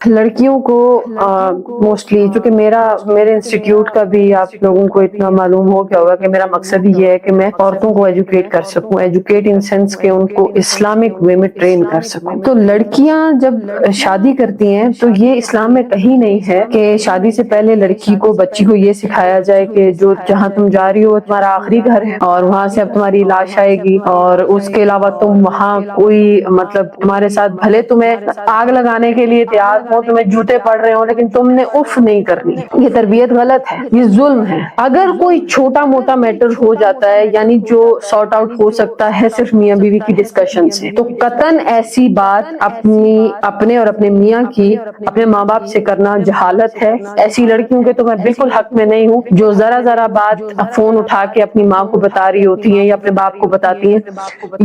لڑکیوں کو موسٹلی، چونکہ میرے انسٹیٹیوٹ کا بھی آپ لوگوں کو اتنا معلوم ہو گیا ہوگا کہ میرا مقصد یہ ہے کہ میں عورتوں کو ایجوکیٹ کر سکوں، ایجوکیٹ ان سینس کہ ان کو اسلامک وے میں ٹرین کر سکوں۔ تو لڑکیاں جب شادی کرتی ہیں تو یہ اسلام میں کہیں نہیں ہے کہ شادی سے پہلے لڑکی کو، بچی کو یہ سکھایا جائے کہ جو جہاں تم جا رہی ہو تمہارا آخری گھر ہے اور وہاں سے اب تمہاری لاش آئے گی، اور اس کے علاوہ تم وہاں کوئی مطلب تمہارے ساتھ بھلے تمہیں آگ لگانے کے لیے تیار ہو، تمہیں جوتے پڑ رہے ہوں، لیکن تم نے اف نہیں کرنی۔ یہ تربیت غلط ہے، یہ ظلم ہے۔ اگر کوئی چھوٹا موٹا میٹر ہو جاتا ہے، یعنی جو سارٹ آؤٹ ہو سکتا ہے صرف میاں بیوی کی ڈسکشن سے، تو قطعاً ایسی بات اپنے اور اپنے میاں کی اپنے ماں باپ سے کرنا جہالت ہے۔ ایسی لڑکیوں کے تو میں بالکل حق میں نہیں ہوں جو ذرا بات فون اٹھا کے اپنی ماں کو بتا رہی ہوتی ہیں یا اپنے باپ کو بتاتی ہیں۔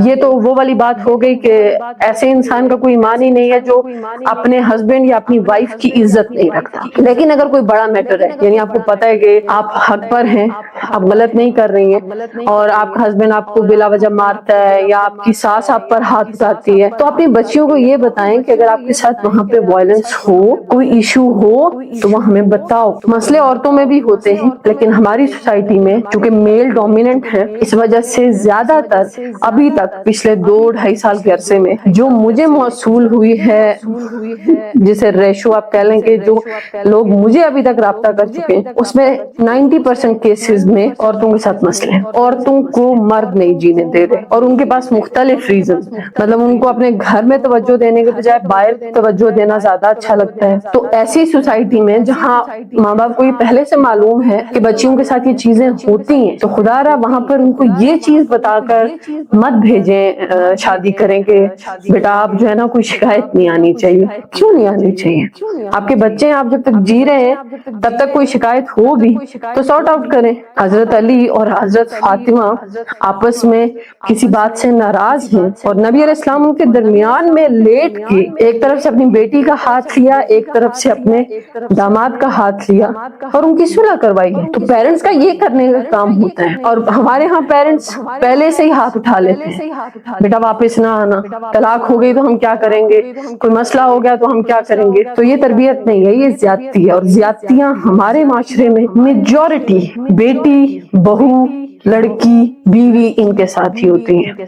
یہ تو وہ والی بات ہو گئی کہ ایسے انسان کا کوئی ایمان ہی نہیں ہے جو اپنے ہسبینڈ یا اپنی وائف کی عزت نہیں رکھتا۔ لیکن اگر کوئی بڑا میٹر ہے، یعنی آپ کو پتہ ہے کہ آپ حق پر ہیں، آپ غلط نہیں کر رہی ہیں، اور آپ کا ہسبینڈ آپ کو بلا وجہ مارتا ہے یا آپ کی ساس آپ پر ہاتھ اٹھاتی ہے، تو اپنی بچیوں کو یہ بتائیں کہ اگر آپ کے ساتھ وہاں پہ وائلنس ہو، کوئی ایشو ہو، تو وہ ہمیں بتاؤ۔ مسئلے عورتوں میں بھی ہوتے ہیں، لیکن ہماری سوسائٹی میں چونکہ میل ڈومیننٹ ہے، اس وجہ سے زیادہ تر ابھی تک پچھلے 2-2.5 سال کے عرصے میں جو مجھے موصول ہوئی ہے، جسے ریشو آپ کہہ لیں کہ جو لوگ مجھے ابھی تک رابطہ کر چکے ہیں، اس میں 90% کیسز میں عورتوں کے ساتھ مسئلے ہیں۔ عورتوں کو مرد نہیں جینے دے رہے، اور ان کے پاس مختلف ریزنز ہیں، مطلب ان کو اپنے گھر میں توجہ دینے کے بجائے باہر توجہ دینا زیادہ اچھا لگتا ہے۔ تو ایسی سوسائٹی میں جہاں ماں باپ کو یہ پہلے سے معلوم ہے کہ بچیوں کے ساتھ یہ چیزیں ہوتی ہیں، تو خدا را وہاں پر ان کو یہ چیز بتا کر مت بھیجیں شادی کریں کہ بیٹا آپ جو ہے نا کوئی شکایت نہیں آنی چاہیے۔ کیوں نہیں آنی چاہیے؟ آپ کے بچے آپ جب تک جی رہے ہیں تب تک کوئی شکایت ہو بھی تو سارٹ آؤٹ کریں۔ حضرت علی اور حضرت فاطمہ آپس میں کسی بات سے ناراض ہیں، اور نبی علیہ السلام ان کے درمیان میں لیٹ کے ایک طرف سے اپنی بیٹی کا ہاتھ لیا، ایک طرف سے اپنے داماد کا ہاتھ لیا اور ان کی صلح کروائی ہے۔ تو پیرنٹس کا یہ کرنے کا کام ہوتا ہے، اور ہمارے ہاں پیرنٹس پہلے سے ہی ہاتھ اٹھا لیتے ہیں، بیٹا واپس نہ آنا، طلاق ہو گئی تو ہم کیا کریں گے، کوئی مسئلہ ہو گیا تو ہم کیا کریں گے۔ تو یہ تربیت نہیں ہے، یہ زیادتی ہے، اور زیادتیاں ہمارے معاشرے میں میجورٹی بیٹی، بہو، لڑکی، بیوی ان کے ساتھ ہی ہوتی ہیں۔